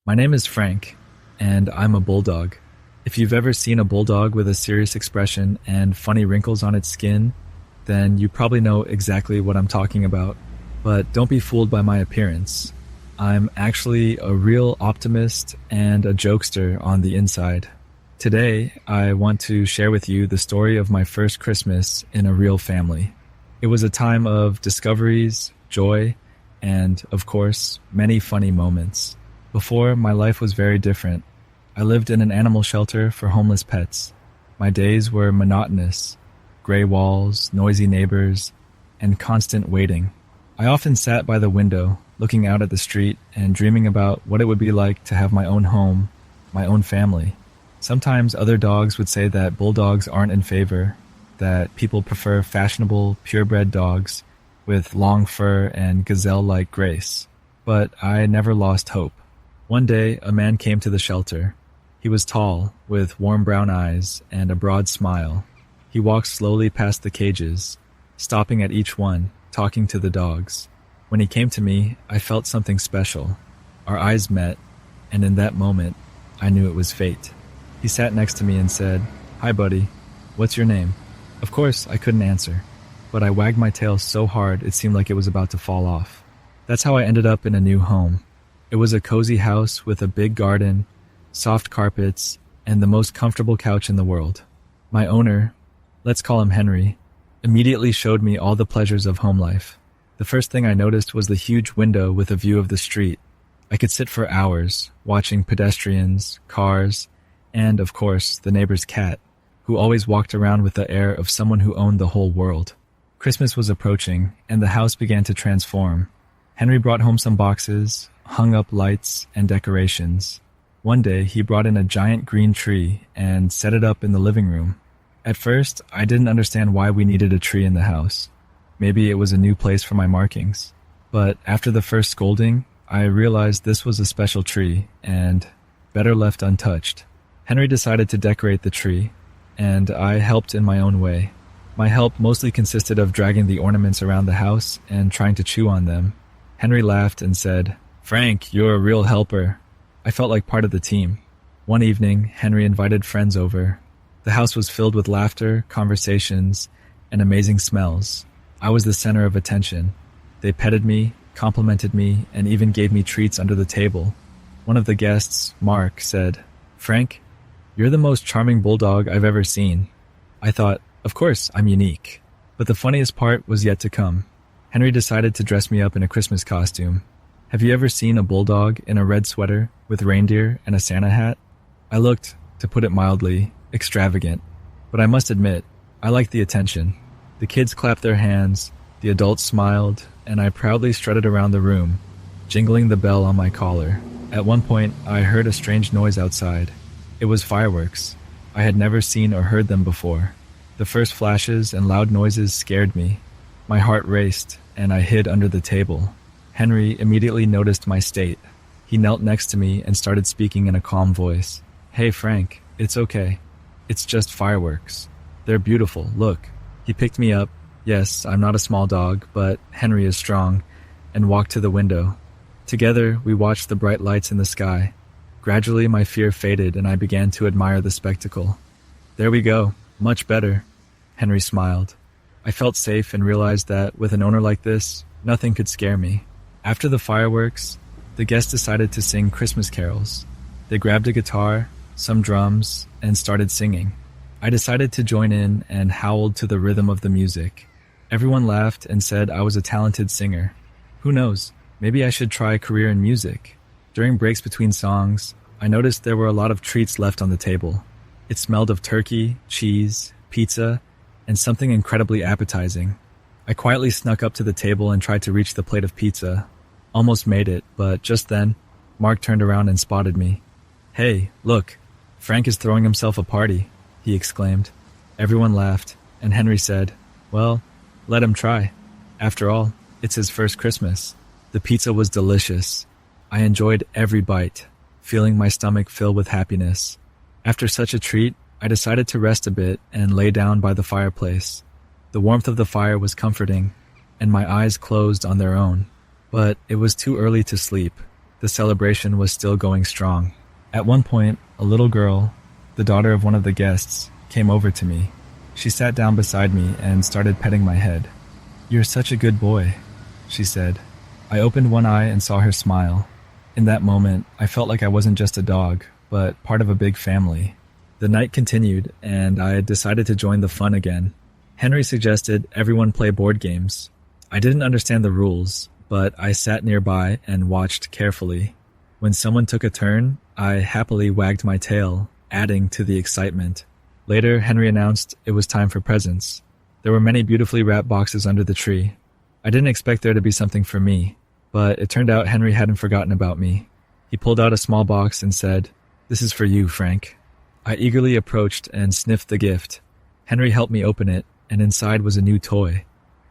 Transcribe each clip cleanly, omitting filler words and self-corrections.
My name is Frank, and I'm a bulldog. If you've ever seen a bulldog with a serious expression and funny wrinkles on its skin, then you probably know exactly what I'm talking about. But don't be fooled by my appearance. I'm actually a real optimist and a jokester on the inside. Today, I want to share with you the story of my first Christmas in a real family. It was a time of discoveries, joy, and, of course, many funny moments. Before, my life was very different. I lived in an animal shelter for homeless pets. My days were monotonous: gray walls, noisy neighbors, and constant waiting. I often sat by the window, looking out at the street and dreaming about what it would be like to have my own home, my own family. Sometimes other dogs would say that bulldogs aren't in favor, that people prefer fashionable, purebred dogs with long fur and gazelle-like grace. But I never lost hope. One day, a man came to the shelter. He was tall, with warm brown eyes and a broad smile. He walked slowly past the cages, stopping at each one, talking to the dogs. When he came to me, I felt something special. Our eyes met, and in that moment, I knew it was fate. He sat next to me and said, "Hi, buddy. What's your name?" Of course, I couldn't answer, but I wagged my tail so hard it seemed like it was about to fall off. That's how I ended up in a new home. It was a cozy house with a big garden, soft carpets, and the most comfortable couch in the world. My owner, let's call him Henry, immediately showed me all the pleasures of home life. The first thing I noticed was the huge window with a view of the street. I could sit for hours, watching pedestrians, cars, and, of course, the neighbor's cat, who always walked around with the air of someone who owned the whole world. Christmas was approaching, and the house began to transform. Henry brought home some boxes, hung up lights and decorations. One day, he brought in a giant green tree and set it up in the living room. At first, I didn't understand why we needed a tree in the house. Maybe it was a new place for my markings. But after the first scolding, I realized this was a special tree and better left untouched. Henry decided to decorate the tree, and I helped in my own way. My help mostly consisted of dragging the ornaments around the house and trying to chew on them. Henry laughed and said, "Frank, you're a real helper." I felt like part of the team. One evening, Henry invited friends over. The house was filled with laughter, conversations, and amazing smells. I was the center of attention. They petted me, complimented me, and even gave me treats under the table. One of the guests, Mark, said, "Frank, you're the most charming bulldog I've ever seen." I thought, of course, I'm unique. But the funniest part was yet to come. Henry decided to dress me up in a Christmas costume. Have you ever seen a bulldog in a red sweater with reindeer and a Santa hat? I looked, to put it mildly, extravagant. But I must admit, I liked the attention. The kids clapped their hands, the adults smiled, and I proudly strutted around the room, jingling the bell on my collar. At one point, I heard a strange noise outside. It was fireworks. I had never seen or heard them before. The first flashes and loud noises scared me. My heart raced, and I hid under the table. Henry immediately noticed my state. He knelt next to me and started speaking in a calm voice. "Hey, Frank, it's okay. It's just fireworks. They're beautiful, look." He picked me up. Yes, I'm not a small dog, but Henry is strong, and walked to the window. Together, we watched the bright lights in the sky. Gradually, my fear faded, and I began to admire the spectacle. "There we go. Much better." Henry smiled. I felt safe and realized that with an owner like this, nothing could scare me. After the fireworks, the guests decided to sing Christmas carols. They grabbed a guitar, some drums, and started singing. I decided to join in and howled to the rhythm of the music. Everyone laughed and said I was a talented singer. Who knows, maybe I should try a career in music. During breaks between songs, I noticed there were a lot of treats left on the table. It smelled of turkey, cheese, pizza, and something incredibly appetizing. I quietly snuck up to the table and tried to reach the plate of pizza. Almost made it, but just then, Mark turned around and spotted me. "Hey, look, Frank is throwing himself a party," he exclaimed. Everyone laughed, and Henry said, "Well, let him try. After all, it's his first Christmas." The pizza was delicious. I enjoyed every bite, feeling my stomach fill with happiness. After such a treat, I decided to rest a bit and lay down by the fireplace. The warmth of the fire was comforting, and my eyes closed on their own. But it was too early to sleep. The celebration was still going strong. At one point, a little girl, the daughter of one of the guests, came over to me. She sat down beside me and started petting my head. "You're such a good boy," she said. I opened one eye and saw her smile. In that moment, I felt like I wasn't just a dog, but part of a big family. The night continued, and I decided to join the fun again. Henry suggested everyone play board games. I didn't understand the rules, but I sat nearby and watched carefully. When someone took a turn, I happily wagged my tail, adding to the excitement. Later, Henry announced it was time for presents. There were many beautifully wrapped boxes under the tree. I didn't expect there to be something for me, but it turned out Henry hadn't forgotten about me. He pulled out a small box and said, "This is for you, Frank." I eagerly approached and sniffed the gift. Henry helped me open it, and inside was a new toy.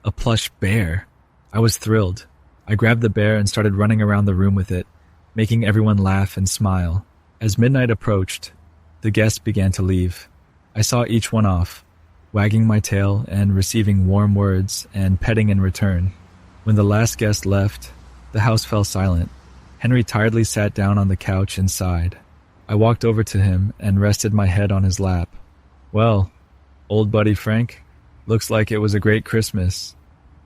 A plush bear. I was thrilled. I grabbed the bear and started running around the room with it, making everyone laugh and smile. As midnight approached, the guests began to leave. I saw each one off, wagging my tail and receiving warm words and petting in return. When the last guest left, the house fell silent. Henry tiredly sat down on the couch and sighed. I walked over to him and rested my head on his lap. "Well, old buddy Frank, looks like it was a great Christmas,"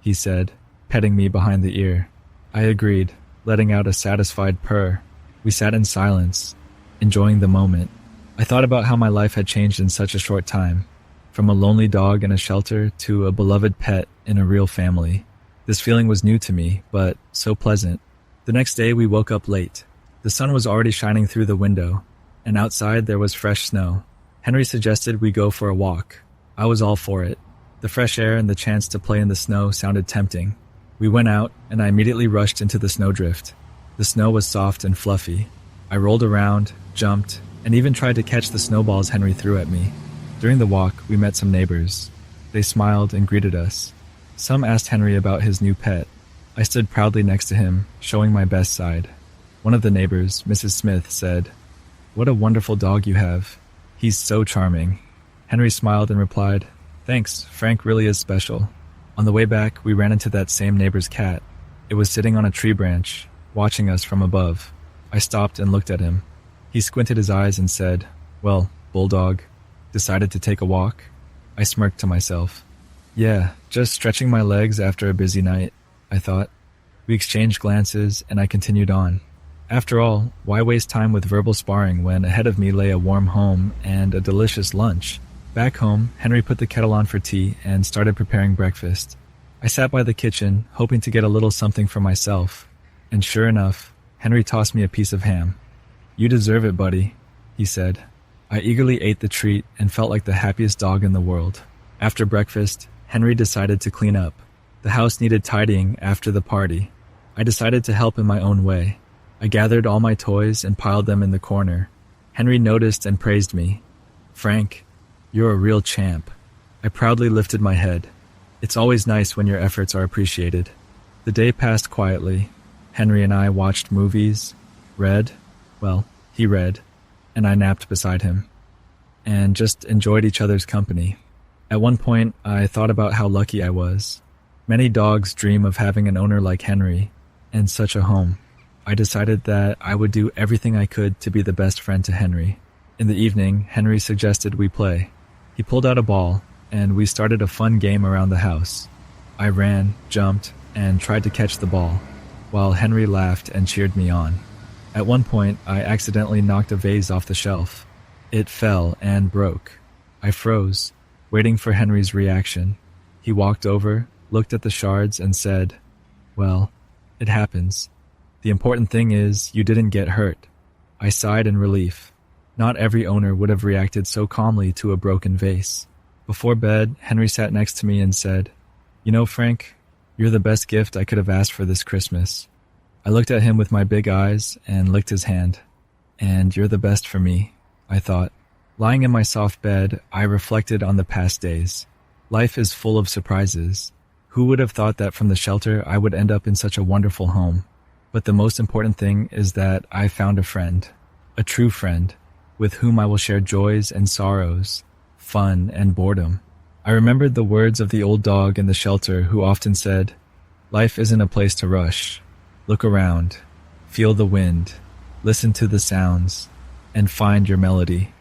he said, petting me behind the ear. I agreed, letting out a satisfied purr. We sat in silence, enjoying the moment. I thought about how my life had changed in such a short time, from a lonely dog in a shelter to a beloved pet in a real family. This feeling was new to me, but so pleasant. The next day we woke up late. The sun was already shining through the window, and outside there was fresh snow. Henry suggested we go for a walk. I was all for it. The fresh air and the chance to play in the snow sounded tempting. We went out, and I immediately rushed into the snowdrift. The snow was soft and fluffy. I rolled around, jumped, and even tried to catch the snowballs Henry threw at me. During the walk, we met some neighbors. They smiled and greeted us. Some asked Henry about his new pet. I stood proudly next to him, showing my best side. One of the neighbors, Mrs. Smith, said, "What a wonderful dog you have. He's so charming." Henry smiled and replied, "Thanks, Frank really is special." On the way back, we ran into that same neighbor's cat. It was sitting on a tree branch, watching us from above. I stopped and looked at him. He squinted his eyes and said, "Well, Bulldog, decided to take a walk?" I smirked to myself. "Yeah, just stretching my legs after a busy night," I thought. We exchanged glances, and I continued on. After all, why waste time with verbal sparring when ahead of me lay a warm home and a delicious lunch? Back home, Henry put the kettle on for tea and started preparing breakfast. I sat by the kitchen, hoping to get a little something for myself, and sure enough, Henry tossed me a piece of ham. "You deserve it, buddy," he said. I eagerly ate the treat and felt like the happiest dog in the world. After breakfast, Henry decided to clean up. The house needed tidying after the party. I decided to help in my own way. I gathered all my toys and piled them in the corner. Henry noticed and praised me. "Frank, you're a real champ." I proudly lifted my head. It's always nice when your efforts are appreciated. The day passed quietly. Henry and I watched movies, he read, and I napped beside him, and just enjoyed each other's company. At one point, I thought about how lucky I was. Many dogs dream of having an owner like Henry, and such a home. I decided that I would do everything I could to be the best friend to Henry. In the evening, Henry suggested we play. He pulled out a ball, and we started a fun game around the house. I ran, jumped, and tried to catch the ball, while Henry laughed and cheered me on. At one point, I accidentally knocked a vase off the shelf. It fell and broke. I froze, waiting for Henry's reaction. He walked over, looked at the shards, and said, "Well, it happens. The important thing is you didn't get hurt." I sighed in relief. Not every owner would have reacted so calmly to a broken vase. Before bed, Henry sat next to me and said, "You know, Frank, you're the best gift I could have asked for this Christmas." I looked at him with my big eyes and licked his hand. "And you're the best for me," I thought. Lying in my soft bed, I reflected on the past days. Life is full of surprises. Who would have thought that from the shelter I would end up in such a wonderful home? But the most important thing is that I found a friend, a true friend, with whom I will share joys and sorrows, fun and boredom. I remembered the words of the old dog in the shelter who often said, "Life isn't a place to rush. Look around. Feel the wind, listen to the sounds, and find your melody.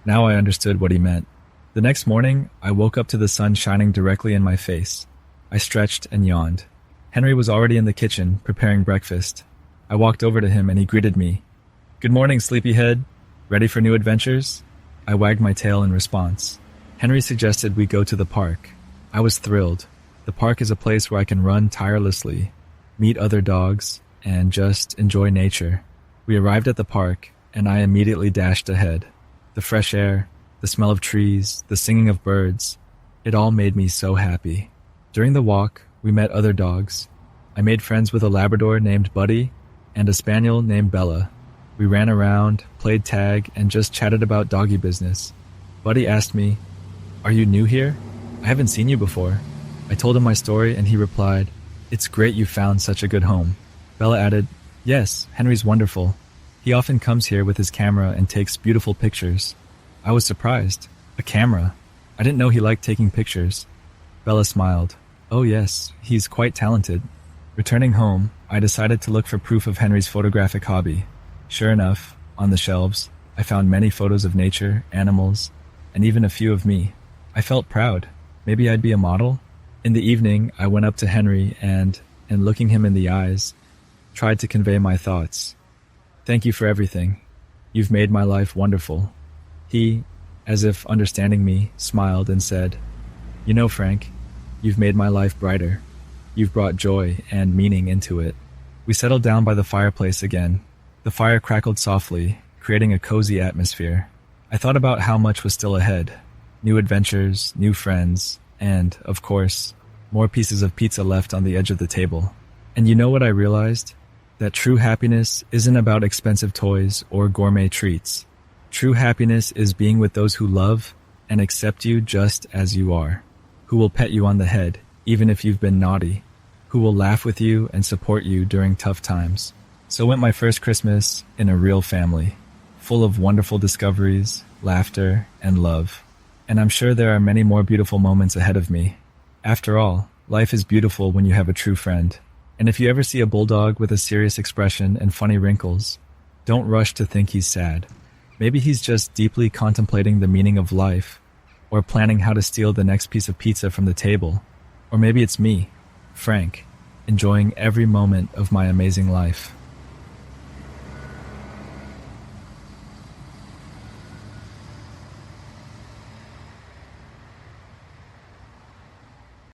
Now I understood what he meant. The next morning, I woke up to the sun shining directly in my face. I stretched and yawned. Henry was already in the kitchen, preparing breakfast. I walked over to him and he greeted me. "Good morning, sleepyhead. Ready for new adventures?" I wagged my tail in response. Henry suggested we go to the park. I was thrilled. The park is a place where I can run tirelessly, meet other dogs, and just enjoy nature. We arrived at the park, and I immediately dashed ahead. The fresh air, the smell of trees, the singing of birds, it all made me so happy. During the walk, we met other dogs. I made friends with a Labrador named Buddy and a Spaniel named Bella. We ran around, played tag, and just chatted about doggy business. Buddy asked me, "Are you new here? I haven't seen you before." I told him my story and he replied, "It's great you found such a good home." Bella added, "Yes, Henry's wonderful. He often comes here with his camera and takes beautiful pictures." I was surprised. A camera? I didn't know he liked taking pictures. Bella smiled. "Oh yes, he's quite talented." Returning home, I decided to look for proof of Henry's photographic hobby. Sure enough, on the shelves, I found many photos of nature, animals, and even a few of me. I felt proud. Maybe I'd be a model? In the evening, I went up to Henry and looking him in the eyes, tried to convey my thoughts. "Thank you for everything. You've made my life wonderful." He, as if understanding me, smiled and said, "You know, Frank, you've made my life brighter. You've brought joy and meaning into it." We settled down by the fireplace again. The fire crackled softly, creating a cozy atmosphere. I thought about how much was still ahead. New adventures, new friends, and, of course, more pieces of pizza left on the edge of the table. And you know what I realized? That true happiness isn't about expensive toys or gourmet treats. True happiness is being with those who love and accept you just as you are, who will pet you on the head even if you've been naughty, who will laugh with you and support you during tough times. So went my first Christmas in a real family, full of wonderful discoveries, laughter, and love. And I'm sure there are many more beautiful moments ahead of me. After all, life is beautiful when you have a true friend. And if you ever see a bulldog with a serious expression and funny wrinkles, don't rush to think he's sad. Maybe he's just deeply contemplating the meaning of life, or planning how to steal the next piece of pizza from the table. Or maybe it's me, Frank, enjoying every moment of my amazing life.